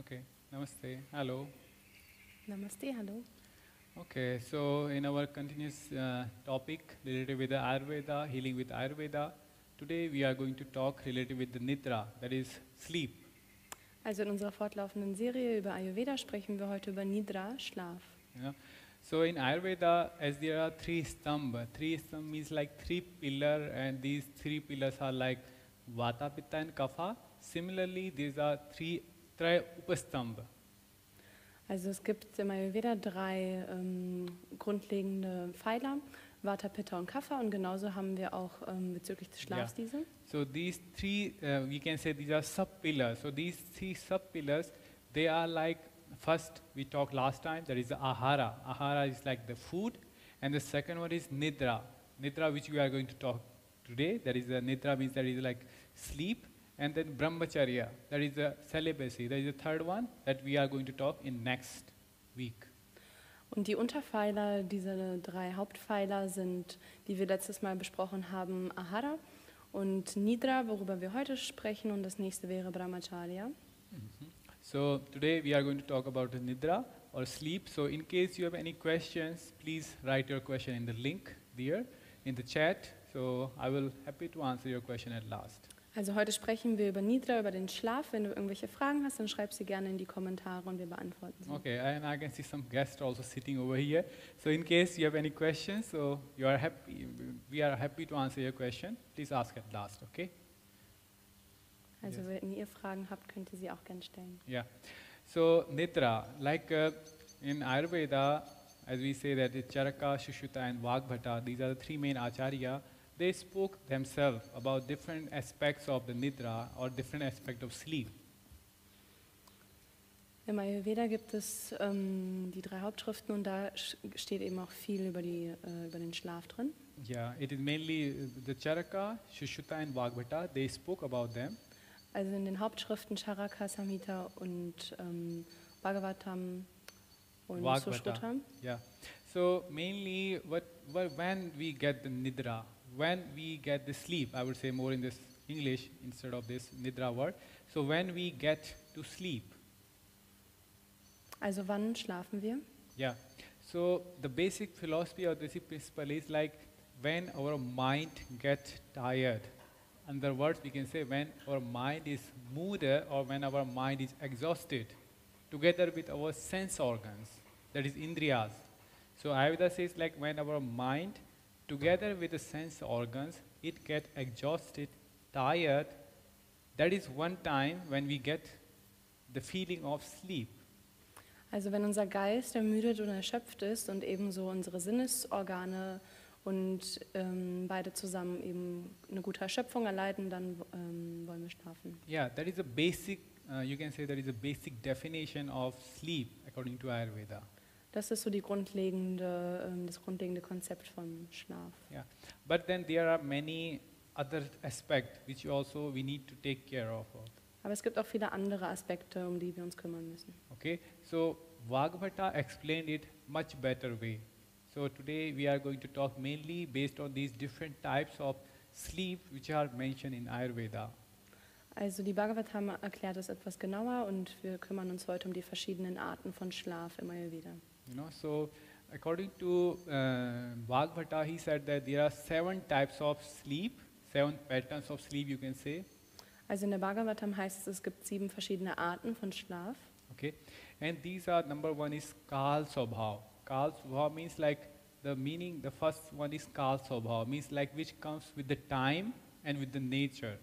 Okay, namaste, hello. Namaste, hallo. Okay, so in our continuous topic related with the Ayurveda, healing with Ayurveda, today we are going to talk related with the Nidra, that is sleep. Also in unserer fortlaufenden Serie über Ayurveda sprechen wir heute über Nidra, Schlaf. You know? So in Ayurveda, as there are three stambha means like three pillars, and these three pillars are like Vata, Pitta and Kapha. Similarly, these are three Upastambha. Also es gibt im Ayurveda drei grundlegende Pfeiler, Vata, Pitta und Kapha, und genauso haben wir auch bezüglich des Schlafs diese. So these three, we can say these are sub-pillars. So these three sub-pillars, they are like, first we talked last time, there is the ahara. Ahara is like the food, and the second one is nidra. Nidra, which we are going to talk today, that is the nidra means that is like sleep, and then brahmacharya, that is the celibacy. That is the third one that we are going to talk in next week. Und die Unterpfeiler, diese drei Hauptpfeiler sind, die wir letztes Mal besprochen haben, Ahara und Nidra, worüber wir heute sprechen, und das nächste wäre Brahmacharya. So today we are going to talk about the nidra or sleep. So in case you have any questions, please write your question in the link there in the chat. So I will happy to answer your question at last. Also heute sprechen wir über Nidra, über den Schlaf. Wenn du irgendwelche Fragen hast, dann schreib sie gerne in die Kommentare und wir beantworten sie. Okay, and I can see some guests also sitting over here. So in case you have any questions, so you are happy, we are happy to answer your question. Please ask at last, okay? Also Yes. wenn ihr Fragen habt, könnt ihr sie auch gerne stellen. Yeah. So nidra, like in Ayurveda, as we say that it's Charaka, Shushruta and Vagbhata, these are the three main acharya. They spoke themselves about different aspects of the nidra or different aspect of sleep. Im Ayurveda gibt es die drei Hauptschriften und da steht eben auch viel über den Schlaf drin. Yeah, it is mainly the Charaka, Shushruta and Vagbhata. They spoke about them. Also in den Hauptschriften Charaka, Samhita und Bhagavatam und Sushruta. Yeah. So mainly when we get the nidra, when we get the sleep, I would say more in this English instead of this nidra word. So when we get to sleep. Also wann schlafen wir? Yeah. So the basic philosophy or basic principle is like when our mind gets tired. In other words, we can say when our mind is moody or when our mind is exhausted, together with our sense organs, that is indriyas. So Ayurveda says like when our mind, together with the sense organs, it gets exhausted, tired, that is one time when we get the feeling of sleep. Also wenn unser Geist ermüdet und erschöpft ist und ebenso unsere Sinnesorgane und beide zusammen eben eine gute Erschöpfung erleiden, dann wollen wir schlafen. Yeah, that is a basic, you can say that is a basic definition of sleep according to Ayurveda. Das ist so das grundlegende Konzept vom Schlaf. Yeah, but then there are many other aspects which also we need to take care of. Aber es gibt auch viele andere Aspekte, um die wir uns kümmern müssen. Okay, so Vagbhata explained it much better way. So today we are going to talk mainly based on these different types of sleep which are mentioned in Ayurveda. Also die Bhagavatam erklärt es etwas genauer und wir kümmern uns heute um die verschiedenen Arten von Schlaf im Ayurveda. You know, so according to Vagbhata, he said that there are 7 types of sleep, 7 patterns of sleep, you can say. Also in der Bhagavatam heißt es, es gibt 7 verschiedene Arten von Schlaf. Okay, and these are, number 1 is Kal Swabhav. Kal Swabhav means like the meaning, the first one is Kal Swabhav, means like which comes with the time and with the nature.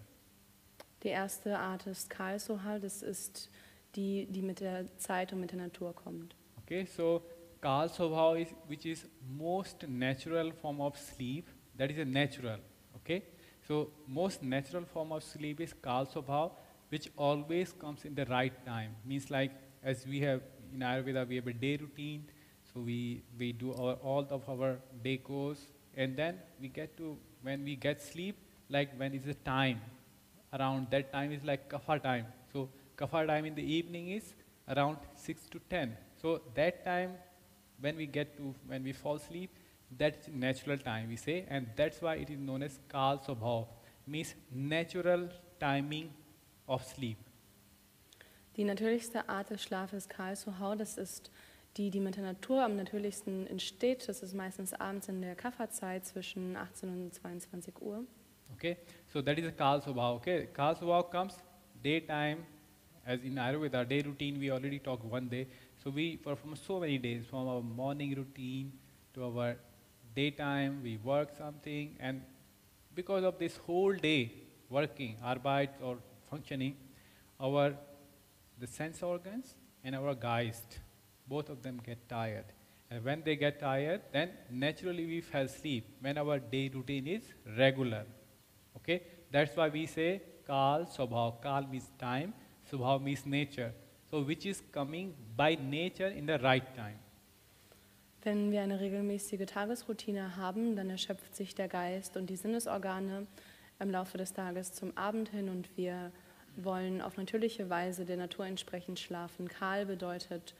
Die erste Art ist Kal Swabhav, das ist die mit der Zeit und mit der Natur kommt. Okay, so Kal Swabhav is which is most natural form of sleep, that is a natural, okay? So most natural form of sleep is Kal Swabhav, which always comes in the right time. Means like as we have in Ayurveda, we have a day routine, so we do all of our day course, and then we get to, when we get sleep, like when is the time, around that time is like Kapha time. So Kapha time in the evening is around 6 to 10. So that time when we fall asleep, that's natural time we say, and that's why it is known as Kal Swabhav, means natural timing of sleep. Die natürlichste Art des Schlafes Karlsruhe, das ist die, die mit der Natur am natürlichsten entsteht. Das ist meistens abends in der Kafferzeit zwischen 18 und 22 Uhr. Okay, so that is a Kal Swabhav. Okay, Kal Swabhav comes daytime, as in Ayurveda, day routine we already talked one day. So we perform so many days, from our morning routine to our daytime, we work something, and because of this whole day working, Arbeit or functioning, the sense organs and our Geist, both of them get tired. And when they get tired, then naturally we fall asleep when our day routine is regular. Okay, that's why we say Kal Swabhav. Kal means time, Swabhav means nature. So which is coming by nature in the right time. Wenn wir eine regelmäßige Tagesroutine haben, dann erschöpft sich der Geist und die Sinnesorgane im Laufe des Tages zum Abend hin und wir wollen auf natürliche Weise der Natur entsprechend schlafen. Kal bedeutet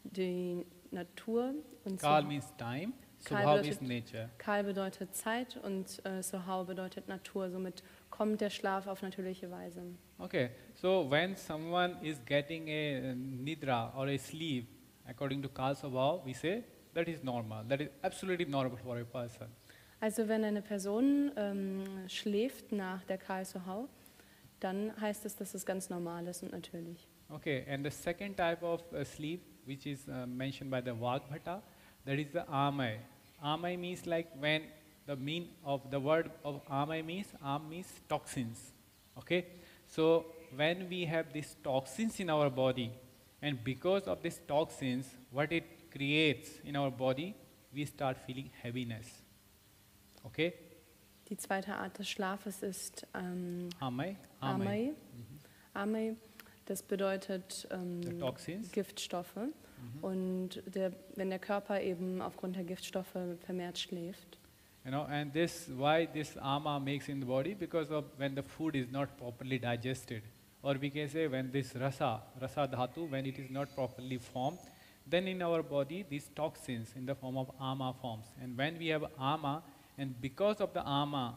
die Natur und Kal means time, Swabhav is nature. Kal bedeutet Zeit und Swabhav bedeutet Natur. Somit kommt der Schlaf auf natürliche Weise. Okay, so when someone is getting a nidra or a sleep according to Kal Swabhav, we say that is normal. That is absolutely normal for a person. Also wenn eine Person schläft nach der Kal Swabhav, dann heißt es, dass es ganz normal ist und natürlich. Okay, and the second type of sleep, which is mentioned by the Vagbhata, that is the amai. Amai means like when the mean of the word of amai means, am means toxins. Okay, so when we have these toxins in our body, and because of these toxins, what it creates in our body, we start feeling heaviness. Okay? Die zweite Art des Schlafes ist Amai. Amai. Amai, das bedeutet The toxins. Giftstoffe. Und wenn der Körper eben aufgrund der Giftstoffe vermehrt schläft. You know, and why this ama makes in the body, because of when the food is not properly digested, or we can say when this rasa dhatu, when it is not properly formed, then in our body these toxins in the form of ama forms. And when we have ama, and because of the ama,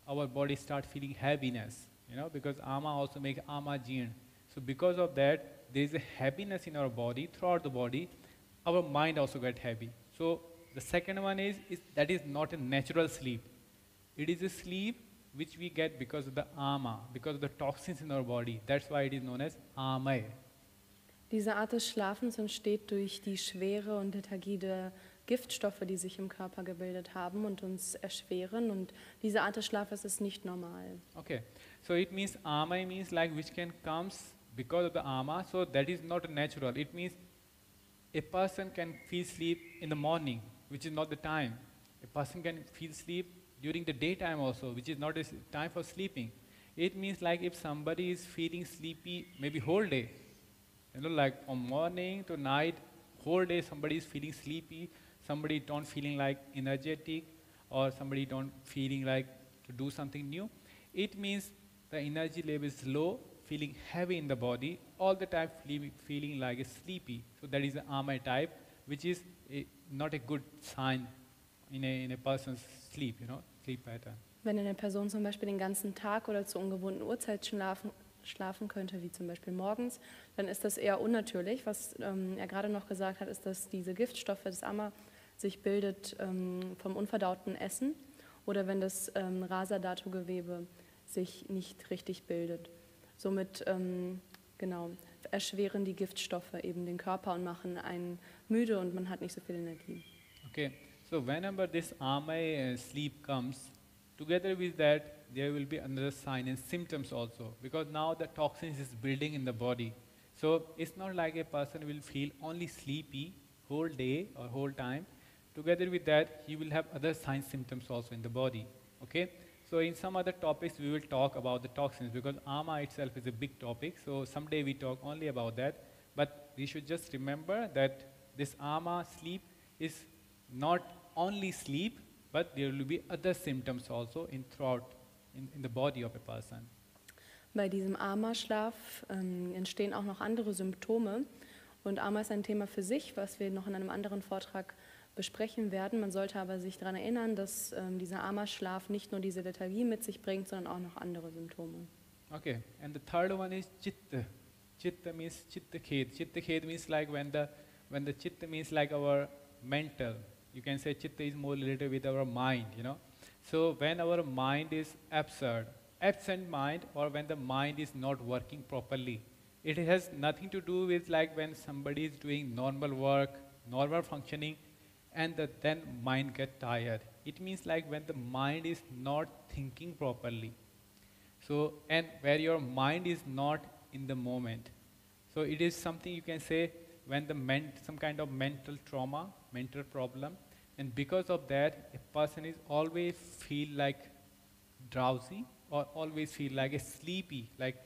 our body start feeling heaviness. You know, because ama also makes ama jeen. So because of that, there is a heaviness in our body, throughout the body. Our mind also get heavy. So the second one is that is not a natural sleep. It is a sleep which we get because of the ama, because of the toxins in our body. That's why it is known as amay. Diese Art des Schlafens entsteht durch die Schwere und Lethargie der Giftstoffe, die sich im Körper gebildet haben und uns erschweren. Und diese Art des Schlafes ist nicht normal. Okay, so it means amay means like which can comes because of the ama. So that is not natural. It means a person can feel sleep in the morning, which is not the time. A person can feel sleep during the daytime also, which is not a time for sleeping. It means like if somebody is feeling sleepy maybe whole day, you know, like from morning to night, whole day somebody is feeling sleepy, somebody don't feeling like energetic, or somebody don't feeling like to do something new. It means the energy level is low, feeling heavy in the body, all the time feeling like sleepy. So that is the amay type, which is not a good sign in a person's sleep, you know, sleep pattern. Wenn eine Person zum Beispiel den ganzen Tag oder zu ungewohnten Uhrzeiten schlafen könnte, wie zum Beispiel morgens, dann ist das eher unnatürlich. Was er gerade noch gesagt hat, ist, dass diese Giftstoffe, das Ama, sich bildet vom unverdauten Essen oder wenn das Rasa-Dhatu-Gewebe sich nicht richtig bildet. Somit erschweren die Giftstoffe eben den Körper und machen einen müde und man hat nicht so viel Energie. Okay, so whenever this amay sleep comes, together with that there will be another sign and symptoms also, because now the toxins is building in the body. So it's not like a person will feel only sleepy whole day or whole time. Together with that, he will have other signs, symptoms also in the body. Okay. So in some other topics, we will talk about the toxins, because ama itself is a big topic. So someday we talk only about that. But we should just remember that this ama sleep is not only sleep, but there will be other symptoms also in the body of a person. Bei diesem Ama-Schlaf entstehen auch noch andere Symptome. Und Ama ist ein Thema für sich, was wir noch in einem anderen Vortrag besprechen werden. Man sollte aber sich daran erinnern, dass dieser Ama-Schlaf nicht nur diese Lethargie mit sich bringt, sondern auch noch andere Symptome. Okay, and the third one is chitta. Chitta means chitta khed. Chitta khed means like when the chitta means like our mental. You can say chitta is more related with our mind, you know. So when our mind is absent mind, or when the mind is not working properly, it has nothing to do with like when somebody is doing normal work, normal functioning, and then mind get tired. It means like when the mind is not thinking properly. So, and where your mind is not in the moment. So it is something you can say when some kind of mental trauma, mental problem, and because of that, a person is always feel like drowsy, or always feel like a sleepy, like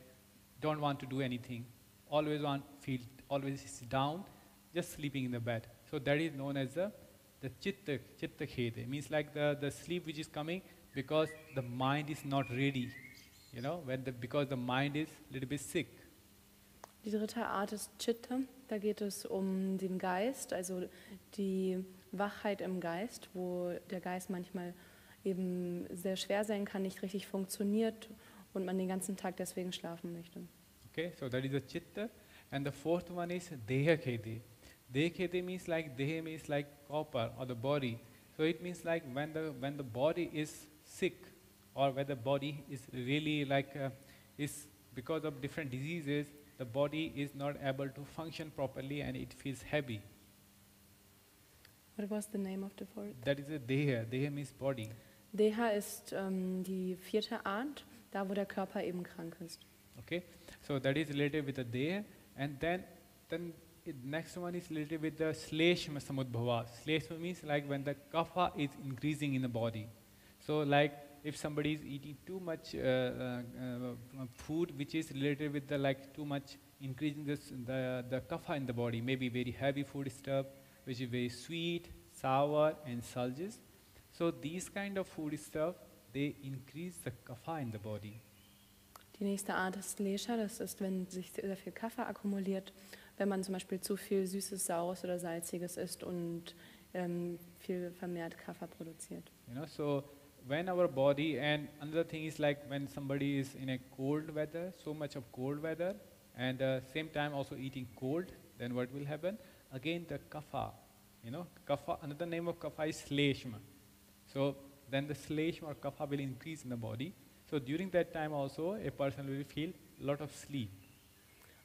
don't want to do anything, always is down, just sleeping in the bed. So that is known as the chitta khede. Means like the sleep which is coming because the mind is not ready. You know, because the mind is a little bit sick. Die dritte Art ist Chitta. Da geht es um den Geist, also die Wachheit im Geist, wo der Geist manchmal eben sehr schwer sein kann, nicht richtig funktioniert und man den ganzen Tag deswegen schlafen möchte. Okay, so that is the chitta. And the fourth one is deha khede. Deha khede means like copper or the body. So it means like when the body is sick, or when the body is really like is because of different diseases, the body is not able to function properly and it feels heavy. What was the name of the fourth? That is a deha. Deha means body. Deha ist die vierte Art, da wo der Körper eben krank ist. Okay, so that is related with the deha, and then next one is related with the sleshma samudbhava. Sleshma means like when the kapha is increasing in the body. So like if somebody is eating too much food which is related with the like too much increasing the kapha in the body, maybe very heavy food stuff which is very sweet, sour and salty. So these kind of food stuff, they increase the kapha in the body. Die nächste Art ist Lesha, das ist, wenn sich sehr viel Kaffee akkumuliert, wenn man zum Beispiel zu viel Süßes, Saures oder Salziges isst und viel vermehrt Kaffee produziert. You know, so when our body, and another thing is like when somebody is in a cold weather, so much of cold weather, and same time also eating cold, then what will happen? Again the kapha, you know, kapha, another name of kapha is sleshma. So then the sleshma or kapha will increase in the body. So during that time also a person will feel a lot of sleep.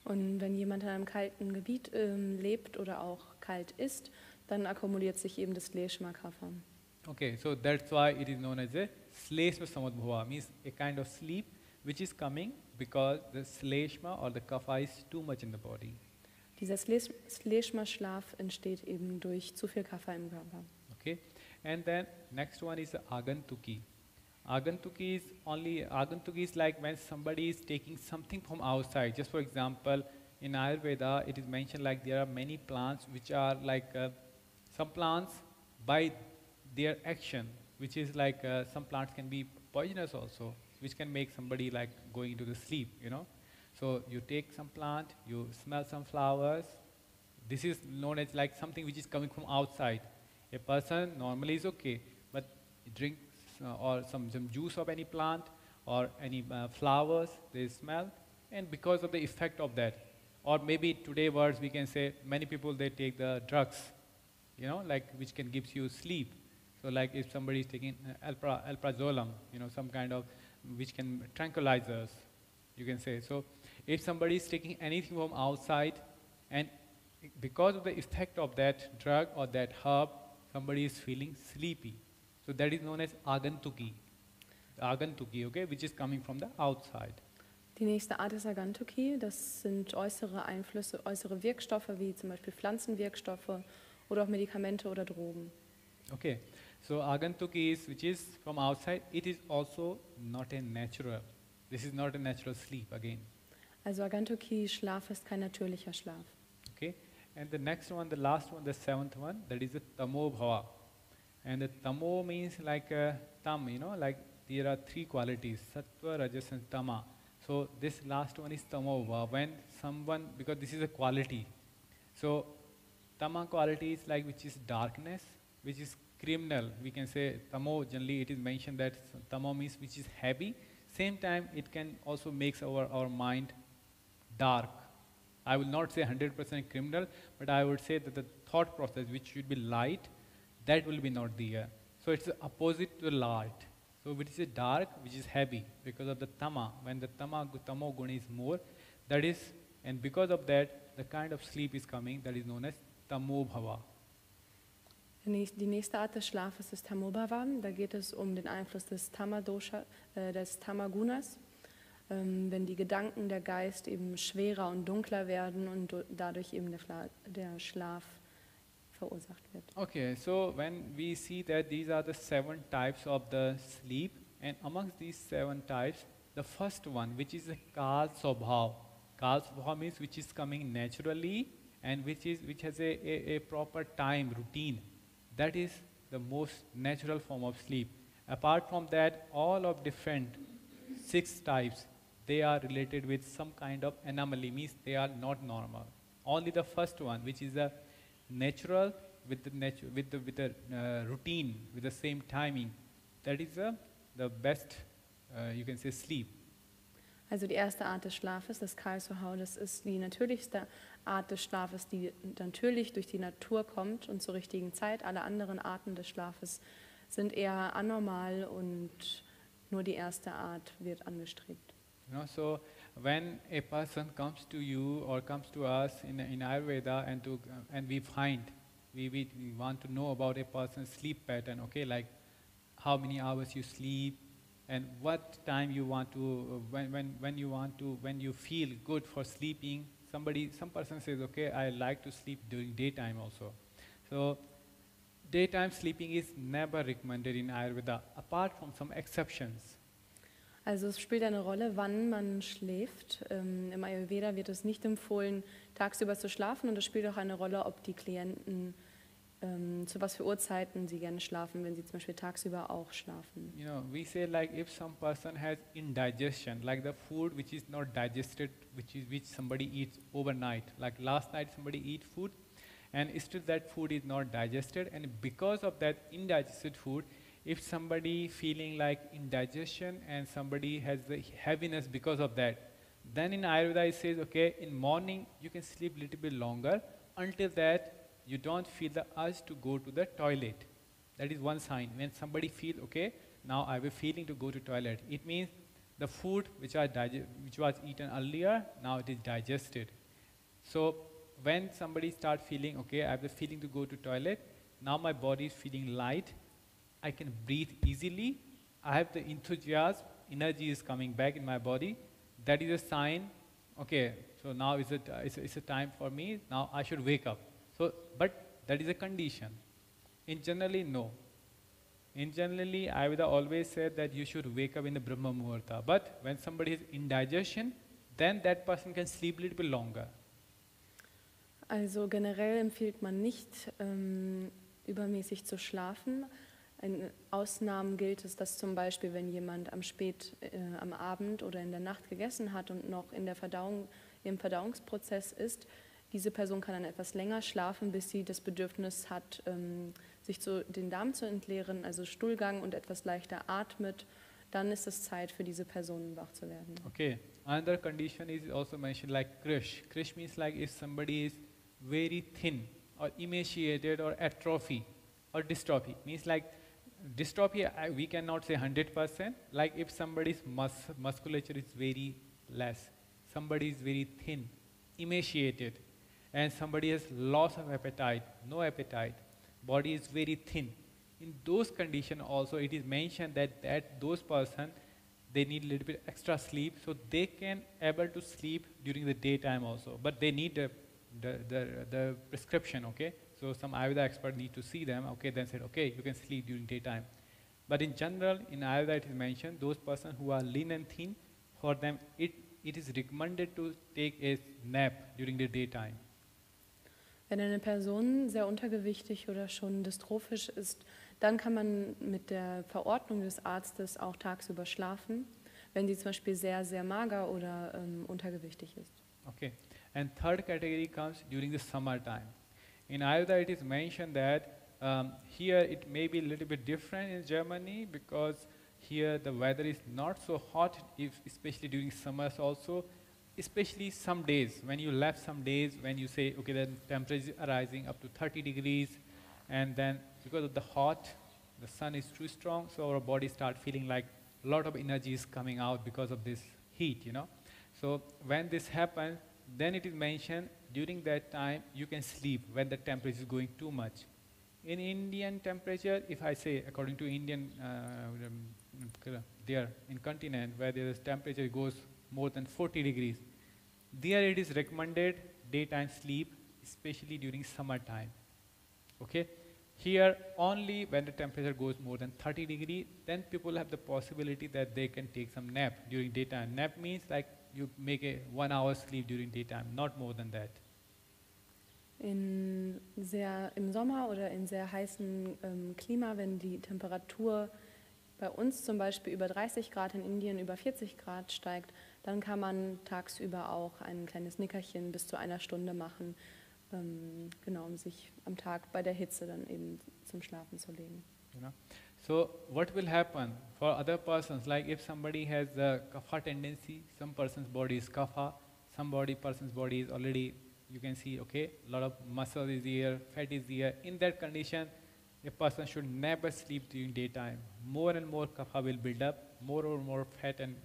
Und wenn jemand in einem kalten Gebiet lebt oder auch kalt isst, dann akkumuliert sich eben das Sleshma Kapha. Okay, so that's why it is known as a sleshma samudbhava, means a kind of sleep which is coming because the sleshma or the kapha is too much in the body. Dieser Sleshma-Schlaf entsteht eben durch zu viel Kapha im Körper. Okay, and then next one is the agantuki. Agantuki is like when somebody is taking something from outside. Just for example, in Ayurveda, it is mentioned like there are many plants which are like some plants by their action, which is like some plants can be poisonous also, which can make somebody like going into the sleep, you know. So you take some plant, you smell some flowers. This is known as like something which is coming from outside. A person normally is okay, but drink or some juice of any plant or any flowers, they smell, and because of the effect of that, or maybe today words we can say many people they take the drugs, you know, like which can gives you sleep. So like if somebody is taking alprazolam, you know, some kind of which can tranquilize us, you can say. So if somebody is taking anything from outside and because of the effect of that drug or that herb, somebody is feeling sleepy. So that is known as agantuki, okay, which is coming from the outside. Die nächste Art ist Agantuki. Das sind äußere Einflüsse, äußere Wirkstoffe wie zum Beispiel Pflanzenwirkstoffe oder auch Medikamente oder Drogen. Okay, so agantuki is which is from outside. It is also not a natural. This is not a natural sleep again. Also Agantuki Schlaf ist kein natürlicher Schlaf. Okay, and the next one, the last one, the seventh one, that is the tamo bhava. And the tamo means like tam, you know, like there are three qualities, sattva, rajas and tama. So this last one is tamo bhava. When someone, because this is a quality. So tama quality is like which is darkness, which is criminal. We can say tamo, generally it is mentioned that tamo means which is heavy. Same time it can also makes our mind dark. I will not say 100% criminal, but I would say that the thought process, which should be light, that will be not there. So it's the opposite to light. So which is dark, which is heavy, because of the tama. When the tamo guna is more, that is, and because of that, the kind of sleep is coming that is known as tamo bhava. Die nächste Art des Schlafes ist Tamobhava. Da geht es um den Einfluss des des Tamagunas. Wenn die Gedanken, der Geist eben schwerer und dunkler werden und dadurch eben der Schlaf verursacht wird. Okay, so when we see that these are the 7 types of the sleep, and amongst these 7 types, the first one, which is a Kal Swabhav. Kal Swabhav means which is coming naturally and which has a proper time routine. That is the most natural form of sleep. Apart from that, all of different 6 types, they are related with some kind of anomaly, means they are not normal. Only the first one, which is the natural with the routine, with the same timing, that is the best, you can say, sleep. Also die erste Art des Schlafes, das Kal Swabhav, das ist die natürlichste Art des Schlafes, die natürlich durch die Natur kommt und zur richtigen Zeit. Alle anderen Arten des Schlafes sind eher anormal und nur die erste Art wird angestrebt. You know, so when a person comes to you or comes to us in Ayurveda and we want to know about a person's sleep pattern, okay, like how many hours you sleep and what time you want to, when you feel good for sleeping. Some person says, okay, I like to sleep during daytime also. So daytime sleeping is never recommended in Ayurveda, apart from some exceptions. Also es spielt eine Rolle, wann man schläft. Im Ayurveda wird es nicht empfohlen, tagsüber zu schlafen, und es spielt auch eine Rolle, ob die Klienten zu was für Uhrzeiten sie gerne schlafen, wenn sie zum Beispiel tagsüber auch schlafen. You know, we say like if some person has indigestion, like the food which is not digested, which somebody eats overnight, like last night somebody eat food, and still that food is not digested, and because of that indigested food, if somebody feeling like indigestion and somebody has the heaviness because of that, then in Ayurveda it says, okay, in morning you can sleep a little bit longer, until that you don't feel the urge to go to the toilet. That is one sign. When somebody feels, okay, now I have a feeling to go to toilet, it means the food which was eaten earlier, now it is digested. So when somebody starts feeling, okay, I have a feeling to go to toilet, now my body is feeling light, I can breathe easily, I have the enthusiasm, energy is coming back in my body, that is a sign, okay, so now it's a time for me, now I should wake up. So, but that is a condition. In generally, no. In generally, Ayurveda always said that you should wake up in the Brahma Muhurta. But when somebody is indigestion, then that person can sleep a little bit longer. Also generell empfiehlt man nicht, übermäßig zu schlafen. In Ausnahmen gilt es, dass zum Beispiel, wenn jemand am Abend oder in der Nacht gegessen hat und noch im Verdauungsprozess ist, diese Person kann dann etwas länger schlafen, bis sie das Bedürfnis hat, sich den Darm zu entleeren, also Stuhlgang, und etwas leichter atmet. Dann ist es Zeit für diese Person, wach zu werden. Okay. Another condition is also mentioned like krish. Krish means like if somebody is very thin or emaciated or atrophy or dystrophy. Means like dystrophy we cannot say 100%. Like if somebody's musculature is very less, somebody is very thin, emaciated, and somebody has loss of appetite, no appetite, body is very thin. In those conditions also it is mentioned that those person, they need a little bit extra sleep, so they can able to sleep during the daytime also, but they need the prescription, okay? So some Ayurveda expert need to see them, okay, then said, okay, you can sleep during daytime. But in general, in Ayurveda it is mentioned, those persons who are lean and thin, for them it is recommended to take a nap during the daytime. Wenn eine Person sehr untergewichtig oder schon dystrophisch ist, dann kann man mit der Verordnung des Arztes auch tagsüber schlafen, wenn sie zum Beispiel sehr, sehr mager oder untergewichtig ist. Okay. And third category comes during the summertime. In Ayurveda it is mentioned that here it may be a little bit different in Germany, because here the weather is not so hot, especially during summers also. especially some days, when you left some days, when you say, okay, then temperature is rising up to 30 degrees, and then because of the hot, the sun is too strong, so our body start feeling like a lot of energy is coming out because of this heat, you know. So when this happens, then it is mentioned during that time you can sleep when the temperature is going too much. In Indian temperature, if I say according to Indian, there in continent where the temperature goes more than 40 degrees, there it is recommended daytime sleep, especially during summertime. Okay, here only when the temperature goes more than 30 degrees, then people have the possibility that they can take some nap during daytime. Nap means like you make a 1 hour sleep during daytime, not more than that. Im Sommer oder in sehr heißem Klima, wenn die Temperatur bei uns zum Beispiel über 30 Grad, in Indien über 40 Grad steigt, dann kann man tagsüber auch ein kleines Nickerchen bis zu 1 Stunde machen, genau, um sich am Tag bei der Hitze dann eben zum Schlafen zu legen. You know? So what will happen for other persons, like if somebody has the kapha tendency, some person's body is kapha, person's body is already, you can see, okay, a lot of muscle is here, fat is here. In that condition, a person should never sleep during daytime. More and more kapha will build up, more and more fat and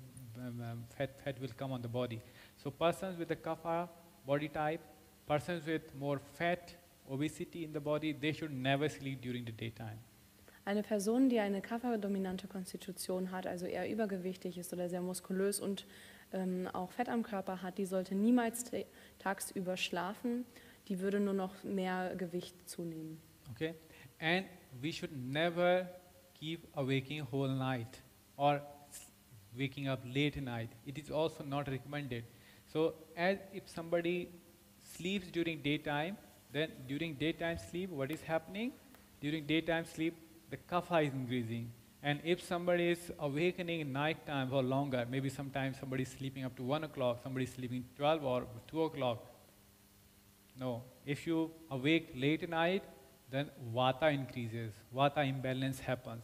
fat will come on the body. So persons with the kapha body type, persons with more fat, obesity in the body, they should never sleep during the daytime. Eine Person, die eine Kapha-dominante Konstitution hat, also eher übergewichtig ist oder sehr muskulös und auch Fett am Körper hat, die sollte niemals tagsüber schlafen, die würde nur noch mehr Gewicht zunehmen. Okay, and we should never keep awaking whole night or waking up late at night. It is also not recommended. So as if somebody sleeps during daytime, then during daytime sleep, what is happening? During daytime sleep, the kapha is increasing. And if somebody is awakening in night time for longer, maybe sometimes somebody is sleeping up to 1 o'clock, somebody is sleeping 12 or 2 o'clock. No, if you awake late at night, then vata increases, vata imbalance happens.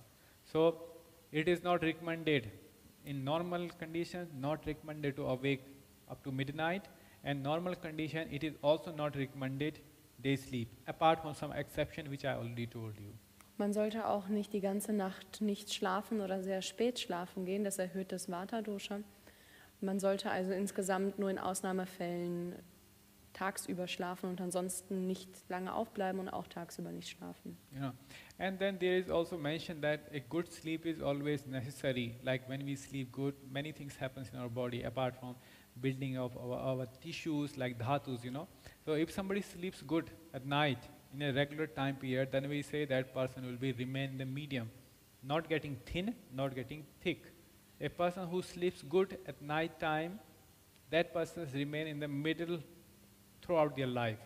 So it is not recommended. In normal conditions, not recommended to awake up to midnight, and normal condition, it is also not recommended day sleep, apart from some exception which I already told you. Man sollte auch nicht die ganze Nacht nicht schlafen oder sehr spät schlafen gehen, das erhöht das Vata-Dosha. Man sollte also insgesamt nur in Ausnahmefällen tagsüber schlafen und ansonsten nicht lange aufbleiben und auch tagsüber nicht schlafen. You know, and then there is also mentioned that a good sleep is always necessary. Like when we sleep good, many things happens in our body apart from building of our tissues like dhatus, you know. So if somebody sleeps good at night in a regular time period, then we say that person will be remain in the medium, not getting thin, not getting thick. A person who sleeps good at night time, that person remain in the middle throughout their life.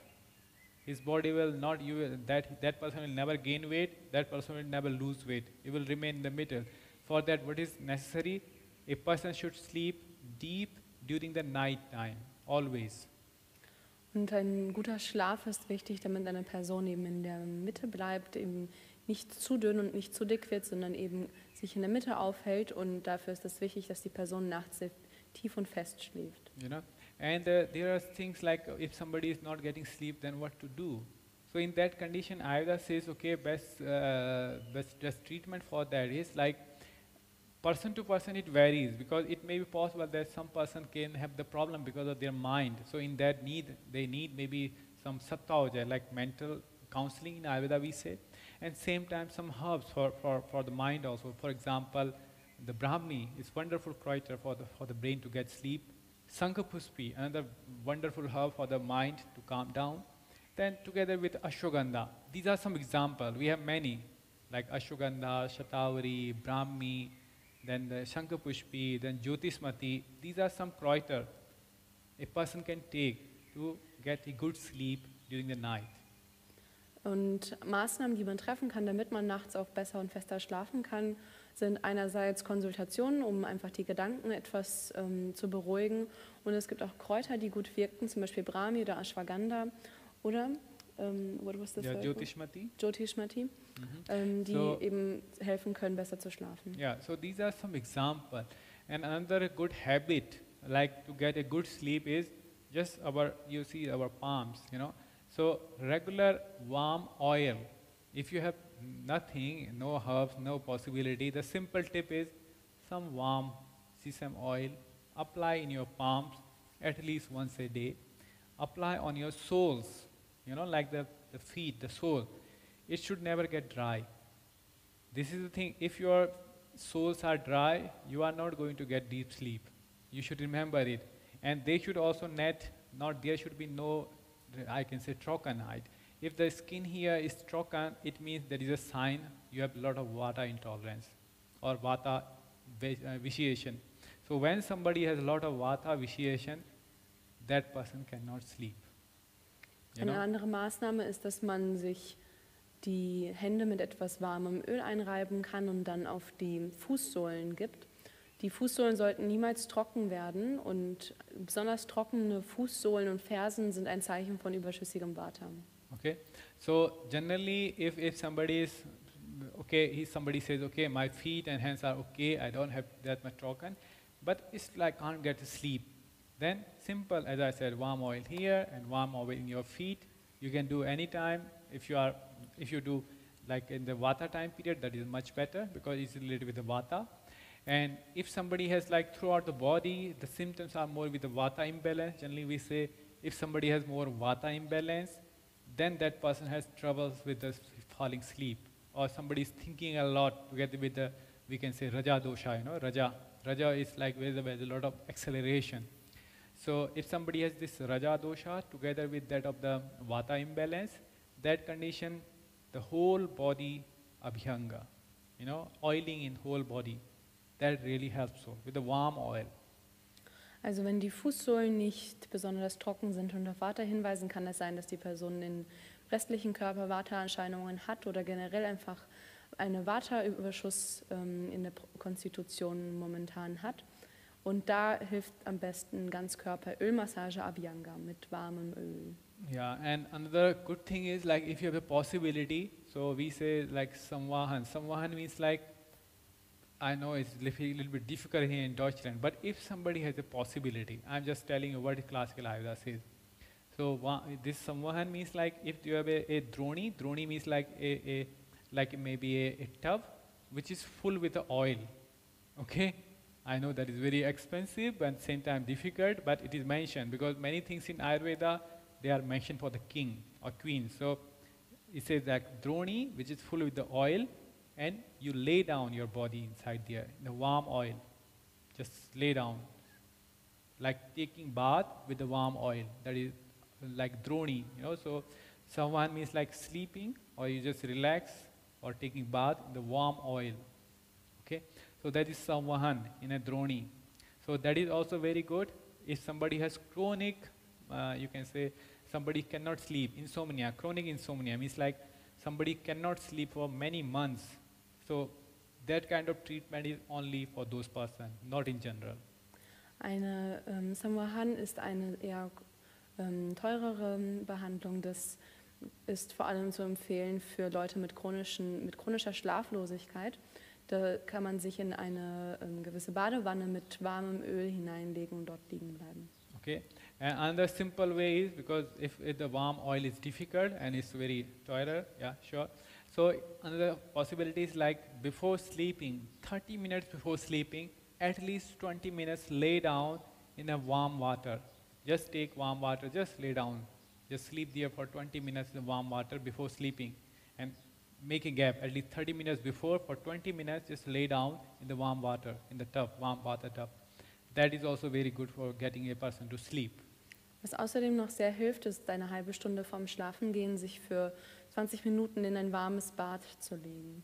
His body will not, that person will never gain weight, that person will never lose weight. It will remain in the middle. For that, what is necessary? A person should sleep deep during the night time, always. Und ein guter Schlaf ist wichtig, damit eine Person eben in der Mitte bleibt, eben nicht zu dünn und nicht zu dick wird, sondern eben sich in der Mitte aufhält. Und dafür ist es wichtig, dass die Person nachts sehr tief und fest schläft. You know, and there are things like if somebody is not getting sleep, then what to do? So in that condition, Ayurveda says, okay, best treatment for that is like person to person it varies, because it may be possible that some person can have the problem because of their mind. So in that they need maybe some sattva, like mental counseling in Ayurveda we say, and same time some herbs for the mind also. For example, the Brahmi is wonderful cricketer for the brain to get sleep. Sankhapushpi, another wonderful herb for the mind to calm down. Then together with ashwagandha, these are some examples. We have many, like ashwagandha, shatavari, Brahmi, then the Shankhapushpi, then Jyotismati. These are some kräuter a person can take to get a good sleep during the night. Und Maßnahmen, die man treffen kann, damit man nachts auch besser und fester schlafen kann, sind einerseits Konsultationen, um einfach die Gedanken etwas zu beruhigen. Und es gibt auch Kräuter, die gut wirken, zum Beispiel Brahmi oder Ashwagandha oder what was the third Jyotismati. Jyotismati, die eben helfen können, besser zu schlafen. Yeah, so these are some examples. And another good habit like to get a good sleep is just you see our palms, So regular warm oil. If you have nothing, no herbs, no possibility, the simple tip is some warm sesame oil, apply in your palms at least once a day. Apply on your soles, like the feet, the sole. It should never get dry. This is the thing, if your soles are dry, you are not going to get deep sleep. You should remember it. And they should also there should be no, I can say, trochanite. If the skin here is trocan, it means there is a sign you have a lot of vata intolerance or vata vitiation. So when somebody has a lot of vata vitiation, that person cannot sleep. Eine andere Maßnahme ist, dass man sich die Hände mit etwas warmem Öl einreiben kann und dann auf die Fußsohlen gibt. Die Fußsohlen sollten niemals trocken werden und besonders trockene Fußsohlen und Fersen sind ein Zeichen von überschüssigem Vata. Okay, so generally if somebody is okay, somebody says, okay, my feet and hands are okay, I don't have that much trocan, but it's like can't get to sleep. Then simple, as I said, warm oil here and warm oil in your feet. You can do anytime. If you do like in the vata time period, that is much better because it's related with the vata. And if somebody has like throughout the body, the symptoms are more with the vata imbalance. Generally we say if somebody has more vata imbalance, then that person has troubles with the falling asleep. Or somebody is thinking a lot together with the, we can say Raja dosha, Raja is like where there's a lot of acceleration. So if somebody has this Raja dosha together with that of the vata imbalance, that condition, the whole body abhyanga, oiling in whole body, that really helps so with the warm oil. Also wenn die Fußsohlen nicht besonders trocken sind und auf Vata hinweisen, kann es sein, dass die Person im restlichen Körper Vata-Erscheinungen hat oder generell einfach einen Vata-Überschuss in der Konstitution momentan hat. Und da hilft am besten Ganzkörper-Ölmassage Abhyanga mit warmem Öl. Yeah, and another good thing is like if you have a possibility, so we say like Samvahan. Samvahan means like, I know it's a little bit difficult here in Deutschland, but if somebody has a possibility, I'm just telling you what classical Ayurveda says. So this Samvahan means like if you have a droni means like maybe a tub which is full with the oil, okay? I know that is very expensive and same time difficult, but it is mentioned because many things in Ayurveda, they are mentioned for the king or queen. So it says that droni, which is full with the oil, and you lay down your body inside there in the warm oil. Just lay down, like taking bath with the warm oil. That is like droni, So Samvahan means like sleeping, or you just relax, or taking bath in the warm oil. Okay, so that is Samvahan in a droni. So that is also very good. If somebody has chronic, you can say somebody cannot sleep, insomnia. Chronic insomnia means like somebody cannot sleep for many months. So that kind of treatment is only for those persons, not in general. Eine Samvahan ist eine eher teurere Behandlung. Das ist vor allem zu empfehlen für Leute mit chronischer Schlaflosigkeit. Da kann man sich in eine gewisse Badewanne mit warmem Öl hineinlegen und dort liegen bleiben. Okay, and another simple way is because if the warm oil is difficult and it's very teurer, yeah, sure. So another possibility is like before sleeping, 30 minutes before sleeping, at least 20 minutes lay down in a warm water. Just take warm water, just lay down. Just sleep there for 20 minutes in warm water before sleeping. And make a gap, at least 30 minutes before, for 20 minutes, just lay down in the warm water, in the tub, warm water tub. That is also very good for getting a person to sleep. Was außerdem noch sehr hilft, ist eine halbe Stunde vorm Schlafengehen, sich für 20 Minuten in ein warmes Bad zu legen.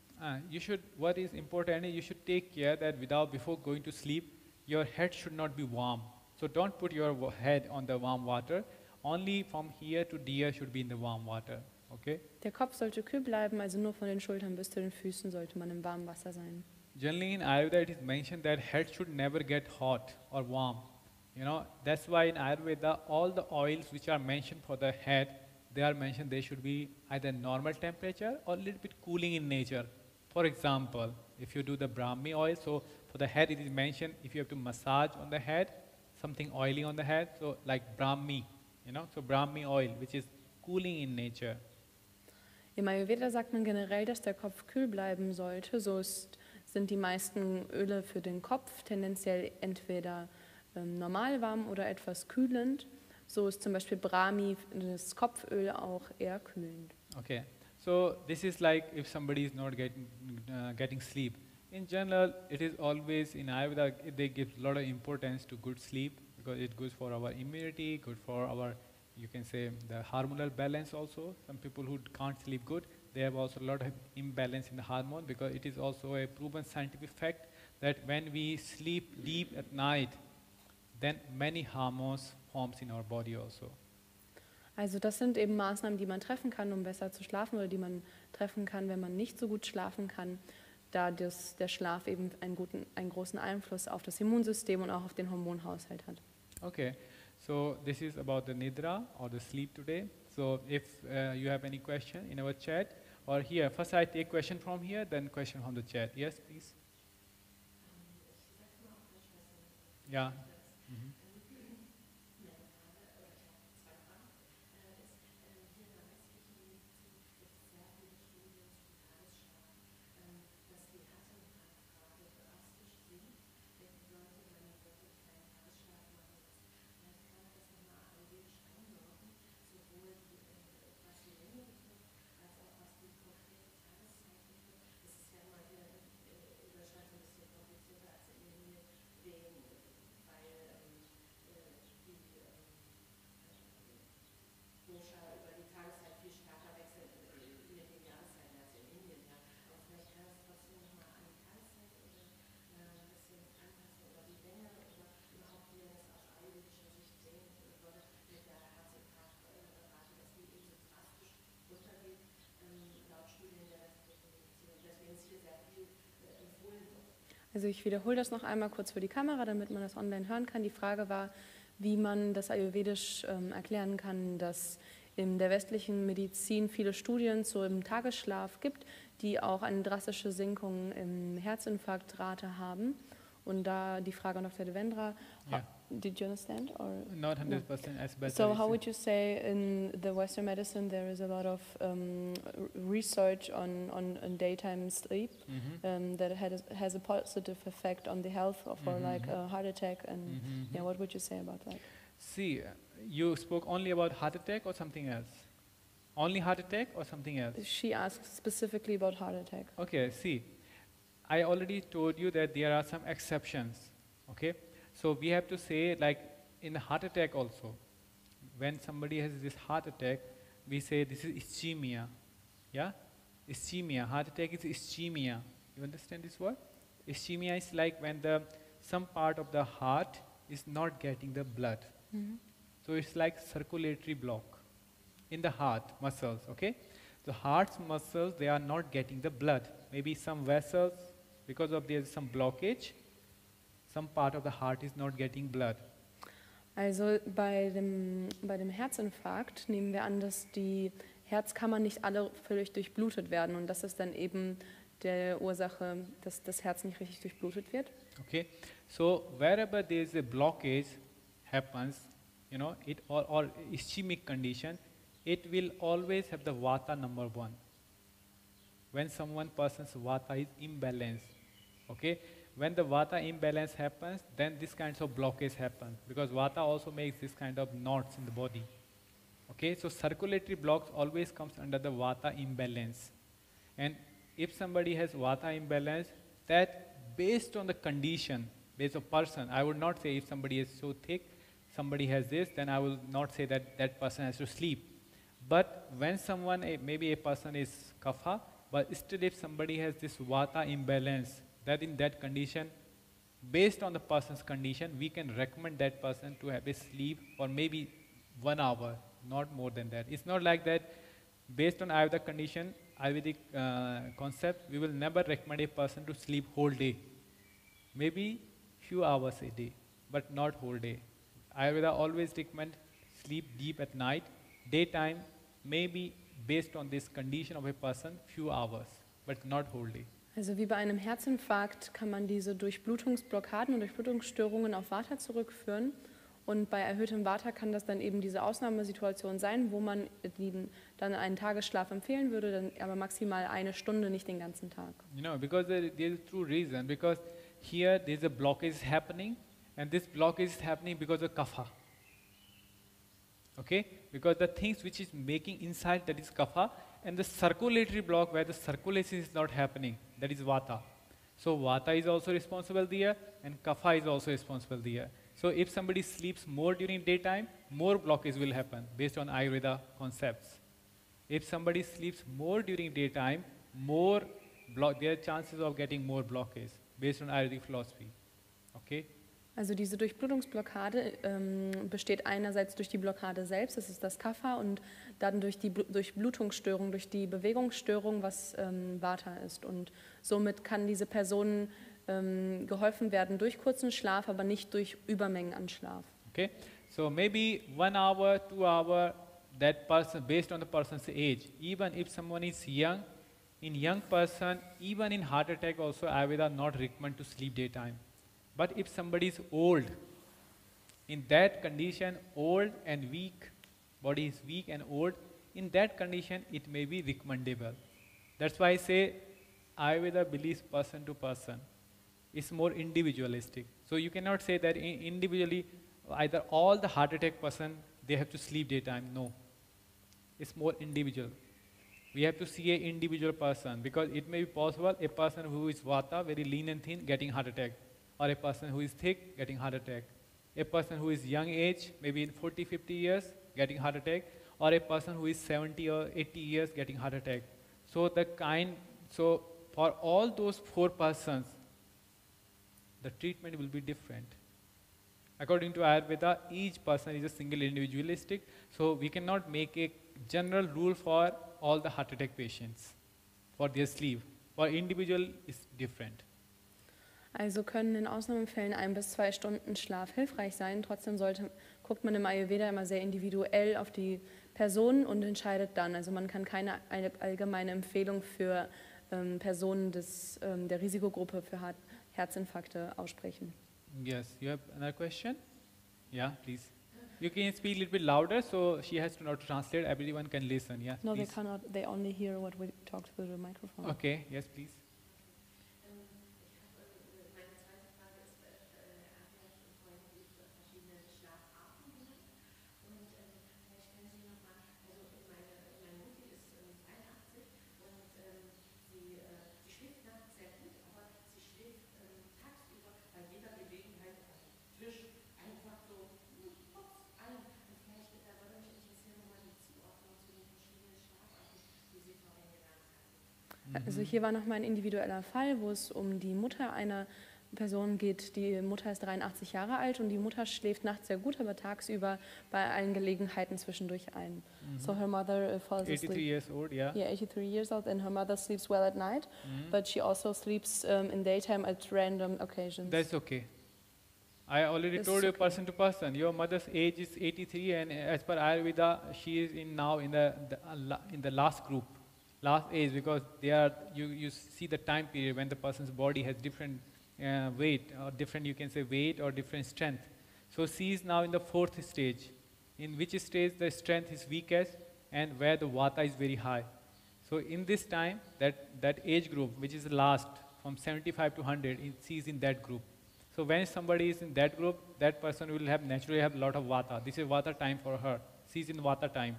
What is important is you should take care that before going to sleep, your head should not be warm. So don't put your head on the warm water. Only from here to there should be in the warm water. Okay? Der Kopf sollte kühl bleiben, also nur von den Schultern bis zu den Füßen sollte man im warmen Wasser sein. Generally in Ayurveda it is mentioned that head should never get hot or warm. That's why in Ayurveda all the oils which are mentioned for the head, they should be either normal temperature or a little bit cooling in nature. For example, if you do the Brahmi oil, so for the head it is mentioned if you have to massage on the head, something oily on the head, so like Brahmi, so Brahmi oil, which is cooling in nature. Im Ayurveda sagt man generell, dass der Kopf kühl bleiben sollte. Sind die meisten Öle für den Kopf tendenziell entweder normal warm oder etwas kühlend. So ist zum Beispiel Brahmi, das Kopföl, auch eher kühlend. Okay, so this is like if somebody is not getting sleep. In general, it is always in Ayurveda, they give a lot of importance to good sleep because it goes for our immunity, good for our, you can say, the hormonal balance also. Some people who can't sleep good, they have also a lot of imbalance in the hormone because it is also a proven scientific fact that when we sleep deep at night, then many hormones forms in our body also. Also das sind eben Maßnahmen, die man treffen kann, um besser zu schlafen oder die man treffen kann, wenn man nicht so gut schlafen kann, da der Schlaf eben einen großen Einfluss auf das Immunsystem und auch auf den Hormonhaushalt hat. Okay, so this is about the Nidra or the sleep today. So if you have any question in our chat or here, first I take question from here, then question from the chat. Yes, please. Yeah. Mhm. Also ich wiederhole das noch einmal kurz für die Kamera, damit man das online hören kann. Die Frage war, wie man das ayurvedisch erklären kann, dass in der westlichen Medizin viele Studien zum Tagesschlaf gibt, die auch eine drastische Senkung im Herzinfarktrate haben. Und da die Frage an Dr. Devendra, did you understand? Or Not 100% as better. So how would you say in the Western medicine there is a lot of research on daytime sleep that has a positive effect on the health of like a heart attack and what would you say about that? See, you spoke only about heart attack or something else? Only heart attack or something else? She asked specifically about heart attack. Okay, see, I already told you that there are some exceptions, okay? So we have to say, like in heart attack also, when somebody has this heart attack, we say this is ischemia, yeah? Ischemia, heart attack is ischemia. You understand this word? Ischemia is like when some part of the heart is not getting the blood. So it's like circulatory block in the heart muscles, okay? The heart's muscles, they are not getting the blood. Maybe some vessels, because of there's some blockage, some part of the heart is not getting blood. Also bei dem Herzinfarkt nehmen wir an, dass die Herzkammern nicht alle völlig durchblutet werden und das ist dann eben der Ursache, dass das Herz nicht richtig durchblutet wird. Okay, so wherever there is a blockage happens, it or ischemic condition, it will always have the vata number 1. When person's vata is imbalanced, okay? When the vata imbalance happens, then this kinds of blockage happen because vata also makes this kind of knots in the body. Okay, so circulatory blocks always comes under the vata imbalance. And if somebody has vata imbalance, that based on the condition, based on person, I would not say if somebody is so thick, somebody has this, then I will not say that that person has to sleep. But when maybe a person is kapha, but still if somebody has this vata imbalance, that in that condition, based on the person's condition, we can recommend that person to have a sleep for maybe 1 hour, not more than that. It's not like that based on Ayurvedic condition, Ayurvedic concept, we will never recommend a person to sleep whole day. Maybe few hours a day, but not whole day. Ayurveda always recommend sleep deep at night. Daytime, maybe based on this condition of a person, few hours, but not whole day. Also wie bei einem Herzinfarkt kann man diese Durchblutungsblockaden und Durchblutungsstörungen auf Vata zurückführen. Und bei erhöhtem Vata kann das dann eben diese Ausnahmesituation sein, wo man dann einen Tagesschlaf empfehlen würde, dann aber maximal 1 Stunde, nicht den ganzen Tag. You know, because there is a true reason. Because here there is a blockage happening, and this blockage is happening because of kapha. Okay? Because the things which is making inside, that is kapha, and the circulatory block where the circulation is not happening, that is vata. So vata is also responsible there, and kapha is also responsible there. So if somebody sleeps more during daytime, more blockage will happen based on Ayurveda concepts. If somebody sleeps more during daytime, there are chances of getting more blockage based on Ayurvedic philosophy. Okay? Also diese Durchblutungsblockade besteht einerseits durch die Blockade selbst, das ist das Kapha, und dann durch die Durchblutungsstörung, durch die Bewegungsstörung, was Vata ist. Und somit kann diese Person geholfen werden durch kurzen Schlaf, aber nicht durch Übermengen an Schlaf. Okay, so maybe 1 hour, 2 hour, that person, based on the person's age. Even if someone is young, in young person, even in heart attack also, Ayurveda not recommend to sleep daytime. But if somebody is old, in that condition, old and weak, body is weak and old, in that condition, it may be recommendable. That's why I say Ayurveda believes person to person. It's more individualistic. So you cannot say that individually, either all the heart attack person, they have to sleep daytime. No. It's more individual. We have to see an individual person, because it may be possible a person who is vata, very lean and thin, getting heart attack, or a person who is thick, getting heart attack. A person who is young age, maybe in 40, 50 years, getting heart attack, or a person who is 70 or 80 years, getting heart attack. So for all those 4 persons, the treatment will be different. According to Ayurveda, each person is a single individualistic, so we cannot make a general rule for all the heart attack patients for their sleep. For individual is different. Also können in Ausnahmefällen 1 bis 2 Stunden Schlaf hilfreich sein. Trotzdem guckt man im Ayurveda immer sehr individuell auf die Person und entscheidet dann. Also man kann keine allgemeine Empfehlung für Personen der Risikogruppe für Herzinfarkte aussprechen. Yes, you have another question? Yeah, please. You can speak a little bit louder, so she has to not translate. Everyone can listen. Yeah. No, please. they cannot. They only hear what we talk through the microphone. Okay. Yes, please. Also hier war nochmal ein individueller Fall, wo es um die Mutter einer Person geht. Die Mutter ist 83 Jahre alt und die Mutter schläft nachts sehr gut, aber tagsüber bei allen Gelegenheiten zwischendurch ein. So her mother falls 83 asleep. years old, yeah. Yeah, 83 years old, and her mother sleeps well at night, but she also sleeps in daytime at random occasions. That's okay. I already That's told you okay. person to person. Your mother's age is 83, and as per Ayurveda, she is now in the last group, last age, because you see the time period when the person's body has different weight, or different, you can say, weight or different strength. So she is now in the 4th stage, in which stage the strength is weakest and where the vata is very high. So in this time, that age group, which is the last, from 75 to 100, she is in that group. So when somebody is in that group, that person will naturally have a lot of vata. This is vata time for her. She is in vata time.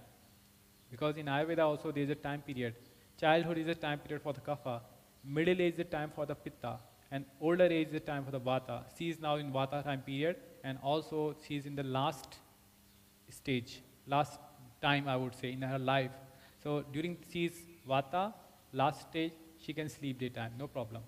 Because in Ayurveda also there is a time period. Childhood is a time period for the kapha. Middle age is a time for the pitta. And older age is a time for the vata. She is now in vata time period, and also she is in the last stage, last time I would say in her life. So during she is vata, last stage, she can sleep daytime, no problem.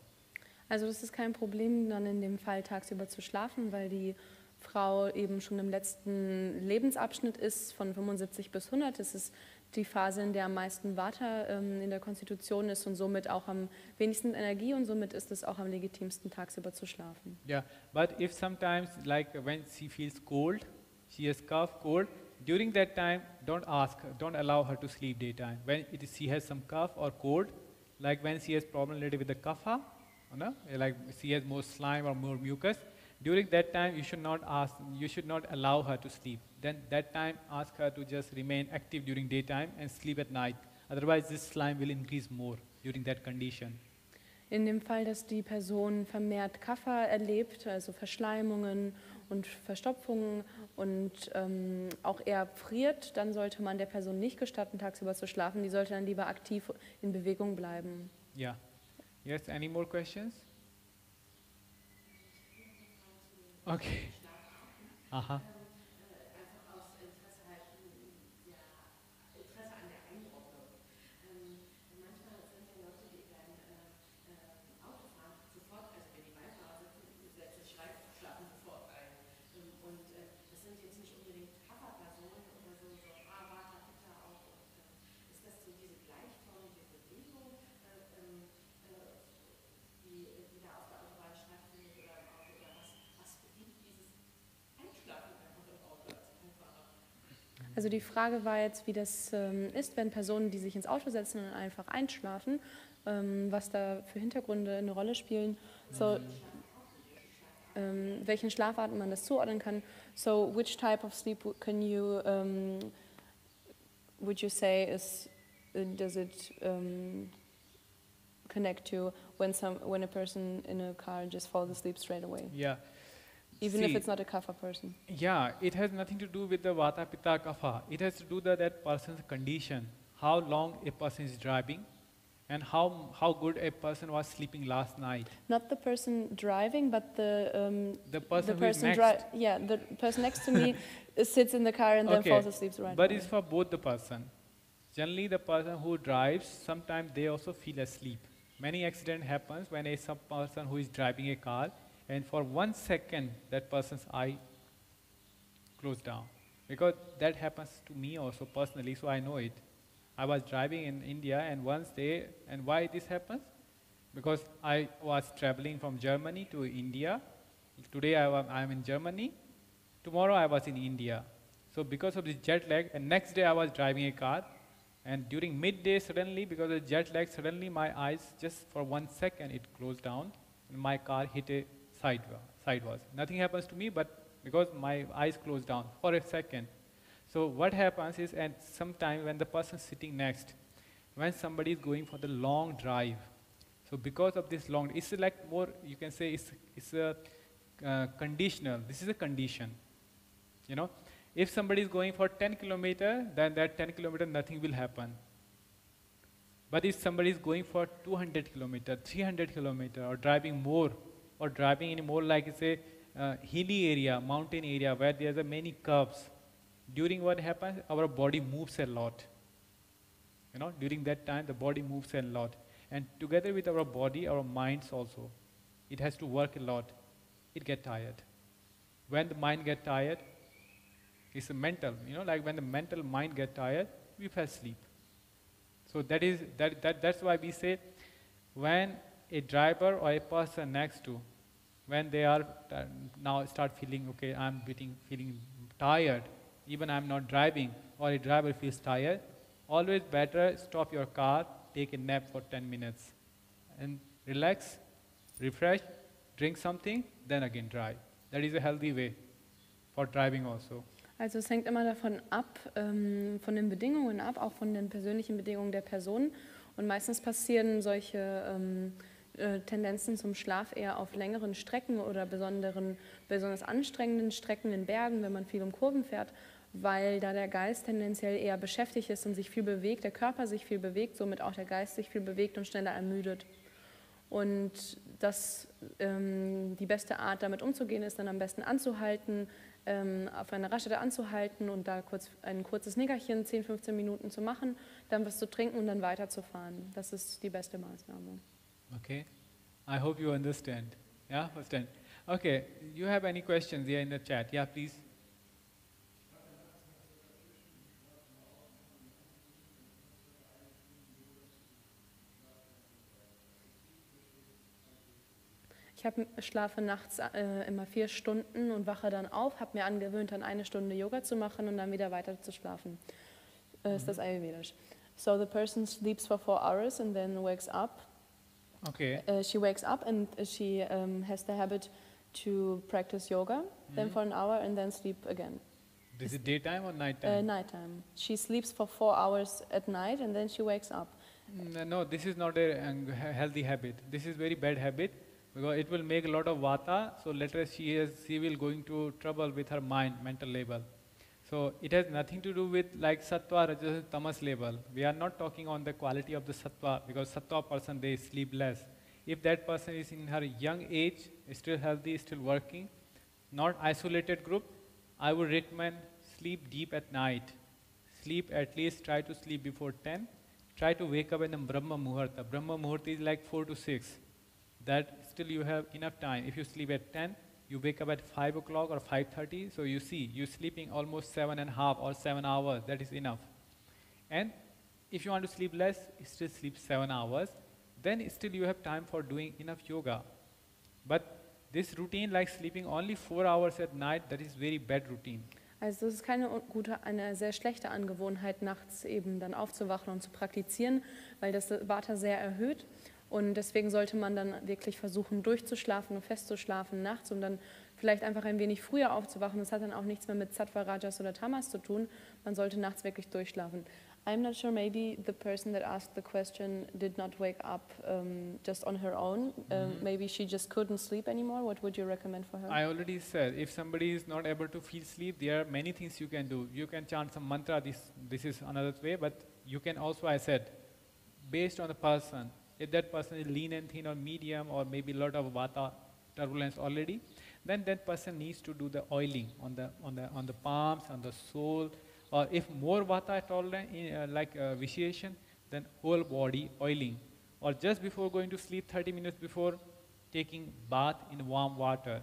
Also das ist kein Problem, dann in dem Fall tagsüber zu schlafen, weil die Frau eben schon im letzten Lebensabschnitt ist, von 75 bis 100. Das ist die Phase, in der am meisten Vata in der Konstitution ist und somit auch am wenigsten Energie, und somit ist es auch am legitimsten, tagsüber zu schlafen. Yeah, but if sometimes, like when she feels cold, she has cough, cold, during that time, don't allow her to sleep daytime. When she has some cough or cold, like when she has problem related with the kapha, like she has more slime or more mucus, During that time, you should not allow her to sleep. Then that time, ask her to just remain active during daytime and sleep at night. Otherwise, this slime will increase more during that condition. In dem Fall, dass die Person vermehrt Kapha erlebt, also Verschleimungen und Verstopfungen und auch eher friert, dann sollte man der Person nicht gestatten, tagsüber zu schlafen. Die sollte dann lieber aktiv in Bewegung bleiben. Yeah. Yes, any more questions? Okay. Aha. Also die Frage war jetzt, wie das ist, wenn Personen, die sich ins Auto setzen und einfach einschlafen, was da für Hintergründe eine Rolle spielen, so, welchen Schlafarten man das zuordnen kann. So, which type of sleep can you, would you say does it connect to when a person in a car just falls asleep straight away? Yeah. Even if it's not a kapha person. Yeah, it has nothing to do with the vata, pitta, kapha. It has to do with that person's condition, how long a person is driving, and how good a person was sleeping last night. Not the person driving, but the person who is next. The person next to me sits in the car and then falls asleep right But away. it's for both the person. Generally, the person who drives, sometimes they also feel asleep. Many accident happens when some person who is driving a car, and for 1 second, that person's eye closed down. Because that happens to me also personally, so I know it. I was driving in India, and and why this happens? Because I was traveling from Germany to India. Today I am in Germany. Tomorrow I was in India. So because of the jet lag, and next day I was driving a car, and during midday suddenly, because of the jet lag, suddenly my eyes, just for 1 second, it closed down, and my car hit a sidewalls. Nothing happens to me, but because my eyes closed down for a second. So what happens is, and sometimes when the person sitting next, when somebody is going for the long drive, so because of this long, it's like more, you can say it's a conditional. This is a condition. You know, if somebody is going for 10 kilometers, then that 10 kilometers nothing will happen. But if somebody is going for 200 kilometers, 300 kilometers, or driving more, or driving in more like say hilly area, mountain area where there's many curves, during what happens, our body moves a lot. You know, during that time the body moves a lot, and together with our body, our minds also, it has to work a lot. It gets tired. When the mind gets tired, it's a mental. You know, like when the mental mind gets tired, we fall asleep. So that's why we say, when a driver or a person next to, when they are now start feeling, okay, I'm feeling tired, even I'm not driving, or a driver feels tired, always better stop your car, take a nap for 10 minutes, and relax, refresh, drink something, then again drive. That is a healthy way for driving also. Also es hängt immer davon ab, von den Bedingungen ab, auch von den persönlichen Bedingungen der Person. Und meistens passieren solche Tendenzen zum Schlaf eher auf längeren Strecken oder besonders anstrengenden Strecken in Bergen, wenn man viel um Kurven fährt, weil da der Geist tendenziell eher beschäftigt ist und sich viel bewegt, der Körper sich viel bewegt, somit auch der Geist sich viel bewegt und schneller ermüdet. Und die beste Art, damit umzugehen, ist dann am besten anzuhalten, auf einer Raststätte anzuhalten und da ein kurzes Nickerchen, 10, 15 Minuten zu machen, dann was zu trinken und dann weiterzufahren. Das ist die beste Maßnahme. Okay, I hope you understand. Yeah, understand. Okay, you have any questions here in the chat? Yeah, please. Ich schlafe nachts immer 4 Stunden und wache dann auf, habe mir angewöhnt, dann 1 Stunde Yoga zu machen und dann wieder weiter zu schlafen. Ist das Ayurvedisch. So the person sleeps for 4 hours and then wakes up. Okay. She wakes up and she has the habit to practice yoga, then for an hour, and then sleep again. This is daytime or nighttime? Nighttime. She sleeps for 4 hours at night, and then she wakes up. No, this is not a healthy habit. This is very bad habit because it will make a lot of vata. So later she will going to trouble with her mind, mental level. So it has nothing to do with like sattva, rajas, tamas level. We are not talking on the quality of the sattva because sattva person they sleep less. If that person is in her young age, still healthy, still working, not isolated group, I would recommend sleep deep at night. Sleep at least, try to sleep before 10. Try to wake up in the Brahma Muhurta. Brahma Muhurta is like 4 to 6. That still you have enough time. If you sleep at 10, you wake up at 5 o'clock or 5:30. So you see, you're sleeping almost 7.5 or 7 hours. That is enough. And if you want to sleep less, still sleep 7 hours. Then still you have time for doing enough yoga. But this routine like sleeping only 4 hours at night, that is very bad routine. Also es ist eine sehr schlechte Angewohnheit, nachts eben dann aufzuwachen und zu praktizieren, weil das Vata sehr erhöht. Und deswegen sollte man dann wirklich versuchen, durchzuschlafen und festzuschlafen nachts, um dann vielleicht einfach ein wenig früher aufzuwachen. Das hat dann auch nichts mehr mit Sattva, Rajas oder Tamas zu tun. Man sollte nachts wirklich durchschlafen. I'm not sure, maybe the person that asked the question did not wake up just on her own. Maybe she just couldn't sleep anymore. What would you recommend for her? I already said, if somebody is not able to feel sleep, there are many things you can do. You can chant some mantra, this is another way, but you can also, I said, based on the person, if that person is lean and thin or medium or maybe a lot of vata turbulence already, then that person needs to do the oiling on the palms, on the sole, or if more vata tolerant, like vitiation, then whole body oiling. Or just before going to sleep, 30 minutes before, taking bath in warm water.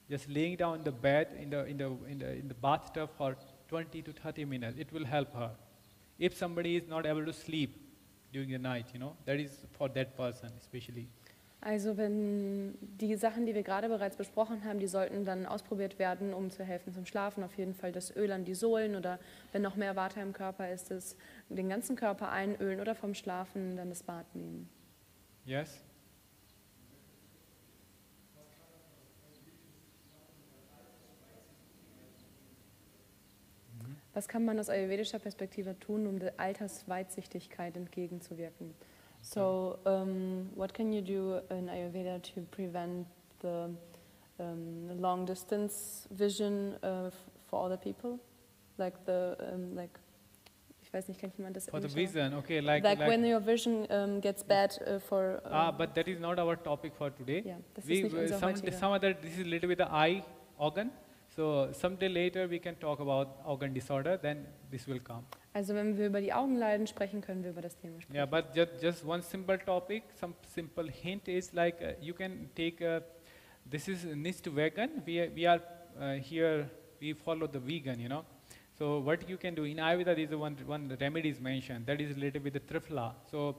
Just laying down in the bed, in the bathtub for 20 to 30 minutes. It will help her. If somebody is not able to sleep during the night, that is for that person especially. Also wenn die Sachen, die wir gerade bereits besprochen haben, die sollten dann ausprobiert werden, um zu helfen zum Schlafen. Auf jeden Fall das Öl an die Sohlen oder wenn noch mehr Vata im Körper ist, das den ganzen Körper einölen oder vom Schlafen dann das Bad nehmen. Yes? Was kann man aus ayurvedischer Perspektive tun, um der Altersweitsichtigkeit entgegenzuwirken? So, what can you do in Ayurveda to prevent the long distance vision for other people? Like ich weiß nicht, kann jemand das For the vision, okay, like when your vision gets bad for. But that is not our topic for today. Yeah, das ist nicht unser heutiger. Some other, this is little bit the eye organ. So someday later we can talk about organ disorder. Then this will come. Also wenn wir über die Augenleiden sprechen, können wir über das Thema sprechen. Yeah, but just one simple topic, some simple hint is like you can take, this is niche to vegan, we are here, we follow the vegan, So what you can do, in Ayurveda there is one remedy is mentioned, that is related with the triphala. So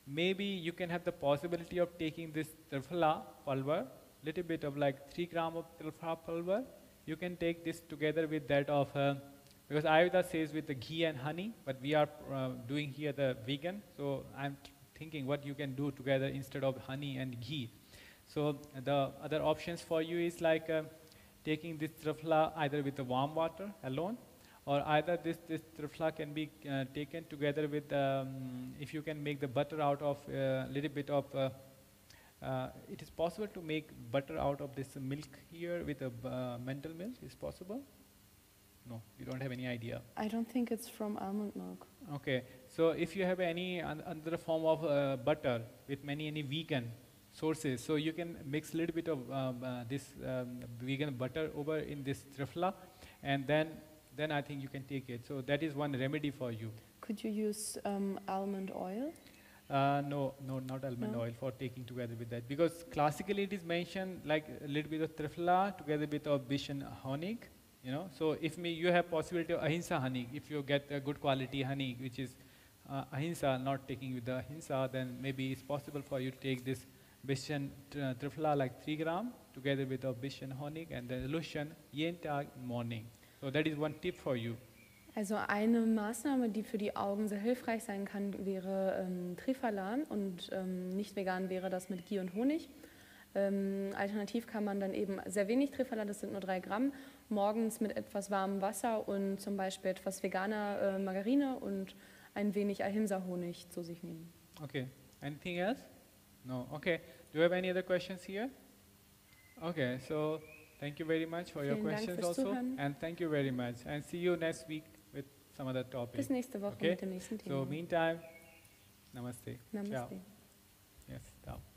maybe you can have the possibility of taking this triphala pulver, little bit of like 3 grams of triphala pulver, you can take this together with that of because Ayurveda says with the ghee and honey, but we are doing here the vegan. So I'm thinking what you can do together instead of honey and ghee. So the other options for you is like taking this triphala either with the warm water alone, or either this triphala can be taken together with, if you can make the butter out of a little bit of, it is possible to make butter out of this milk here with a mental milk, is possible? No, you don't have any idea. I don't think it's from almond milk. Okay, so if you have any other form of butter with any vegan sources, so you can mix a little bit of this vegan butter over in this triphala, and then I think you can take it. So that is one remedy for you. Could you use almond oil? No, not almond oil for taking together with that, because classically it is mentioned like a little bit of triphala together with a bish and honey. So if you have possibility of ahimsa honey, if you get a good quality honey, which is ahimsa, not taking with the ahimsa, then maybe it's possible for you to take this bish and triphala like 3 grams together with a bish and honey, and then lotion jeden Tag in morning. So that is one tip for you. Also eine Maßnahme, die für die Augen sehr hilfreich sein kann, wäre Triphala, und nicht vegan wäre das mit Ghee und Honig. Alternativ kann man dann eben sehr wenig Triphala, das sind nur 3 Gramm, morgens mit etwas warmem Wasser und zum Beispiel etwas veganer Margarine und ein wenig Ahimsa-Honig zu sich nehmen. Okay. Anything else? No. Okay. Do you have any other questions here? Okay. So thank you very much for your Vielen Dank questions fürs also, Zuhören. and thank you very much. And see you next week with some other topic. Bis nächste Woche Okay. mit dem nächsten So Thema. meantime, namaste. Namaste. Ciao. Yes. Ciao.